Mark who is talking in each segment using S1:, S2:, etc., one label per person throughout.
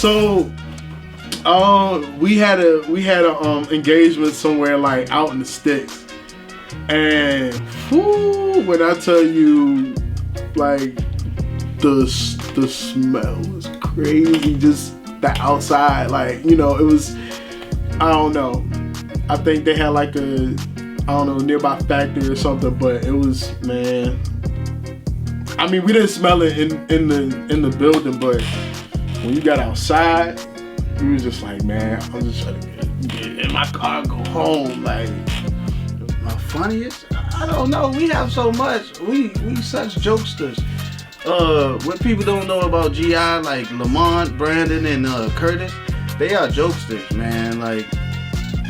S1: So, we had a engagement somewhere like out in the sticks, and when I tell you, like the smell was crazy. Just the outside, like it was. I don't know. I think they had like a nearby factory or something, but it was, man. I mean, we didn't smell it in the building, but when you got outside, we was just like, man, I'm just trying to get in my car and go home. Like,
S2: my funniest? I don't know. We have so much. We such jokesters. What people don't know about GI, like Lamont, Brandon, and Curtis, they are jokesters, man. Like,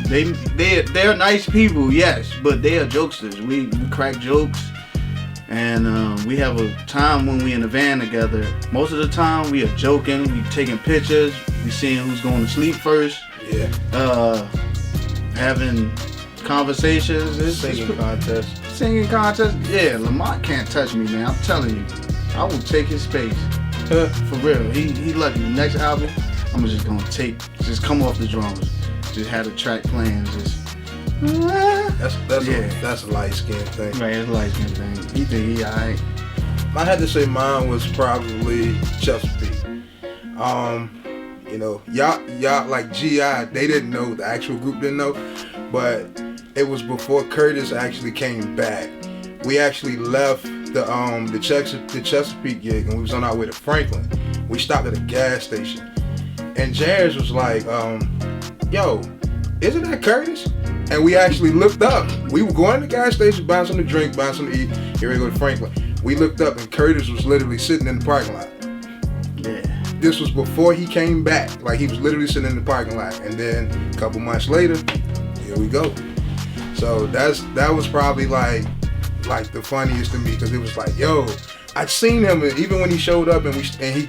S2: they're nice people, yes, but they are jokesters. We crack jokes. And we have a time when we in the van together. Most of the time we are joking, we taking pictures, we seeing who's going to sleep first.
S3: Yeah.
S2: Having conversations.
S3: Singing contest.
S2: Singing contest. Yeah, Lamont can't touch me, man. I'm telling you, I will take his space. For real. He lucky. The next album, I'm just gonna just come off the drums, just have the track playing, just.
S3: That's a light skin thing.
S2: Right, it's a light skin thing. He think he alright.
S3: I had to say mine was probably Chesapeake. Y'all like GI, they didn't know, the actual group didn't know, but it was before Curtis actually came back. We actually left the Chesapeake gig and we was on our way to Franklin. We stopped at a gas station and Jairus was like, yo, isn't that Curtis? And we actually looked up. We were going to the gas station, buying something to drink, buying something to eat. Here we go to Franklin. We looked up and Curtis was literally sitting in the parking lot.
S2: Yeah.
S3: This was before he came back. Like, he was literally sitting in the parking lot. And then a couple months later, here we go. So that was probably like the funniest to me, because it was like, yo, I'd seen him, and even when he showed up and he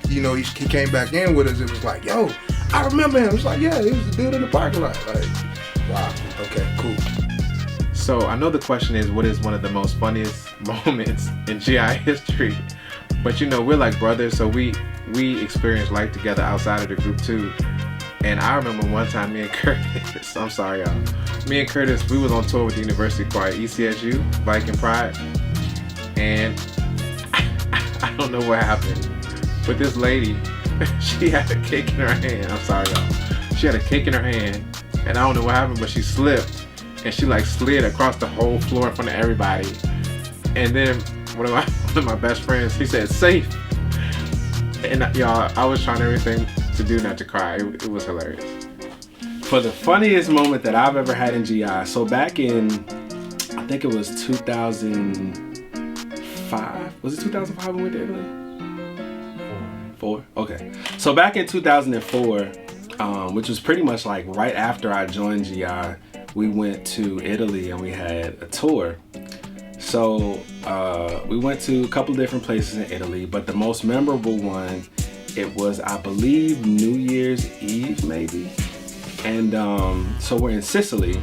S3: came back in with us, it was like, yo, I remember him. It's like, yeah, he was the dude in the parking lot. Like, wow, okay, cool.
S4: So I know the question is, what is one of the most funniest moments in GI history? But we're like brothers, so we experience life together outside of the group too. And I remember one time me and Curtis, I'm sorry y'all, me and Curtis, we was on tour with the University Choir, ECSU, Viking Pride, and I don't know what happened, but this lady, she had a cake in her hand. I'm sorry y'all. She had a cake in her hand, and I don't know what happened, but she slipped, and she like slid across the whole floor in front of everybody. And then one of my best friends, he said, "Safe." And y'all, I was trying everything to do not to cry. It was hilarious. For the funniest moment that I've ever had in GI, so back in, I think it was 2005. Was it 2005 when we went to Italy? 4. Okay. So back in 2004, which was pretty much like right after I joined GI, we went to Italy and we had a tour. So we went to a couple of different places in Italy, but the most memorable one, it was, I believe, New Year's Eve maybe. And so we're in Sicily,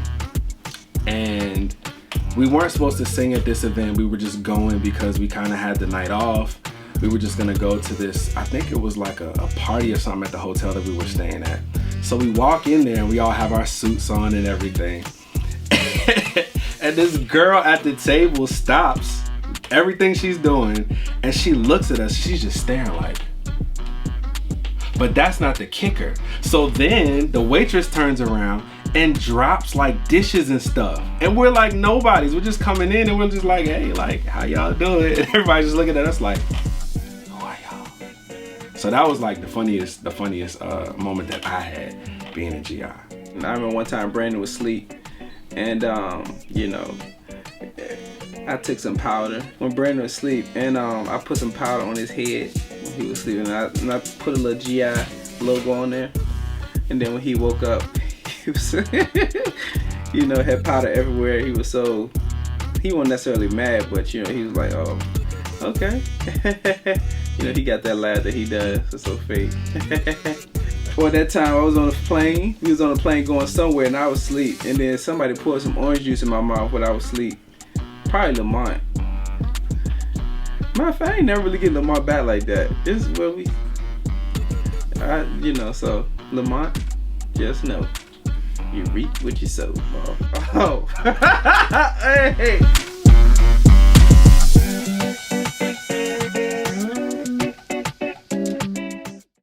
S4: and we weren't supposed to sing at this event. We were just going because we kind of had the night off. We were just gonna go to this, I think it was like a party or something at the hotel that we were staying at. So we walk in there and we all have our suits on and everything. And this girl at the table stops everything she's doing and she looks at us. She's just staring like. But that's not the kicker. So then the waitress turns around and drops like dishes and stuff. And we're like nobodies. We're just coming in and we're just like, hey, like, how y'all doing? And everybody's just looking at us like, who are y'all? So that was like the funniest moment that I had being in GI.
S5: And I remember one time Brandon was asleep, and I took some powder when Brandon was asleep, and I put some powder on his head when he was sleeping, and I put a little GI logo on there, and then when he woke up, he was had powder everywhere. He wasn't necessarily mad, but he was like, oh, okay. He got that laugh that he does. It's so fake. Well, that time I was on a plane. We was on a plane going somewhere, and I was asleep. And then somebody poured some orange juice in my mouth when I was asleep. Probably Lamont. Matter of fact, I ain't never really get Lamont back like that. This is where You know, so Lamont, just know you reap what you sow, bro. Oh, hey.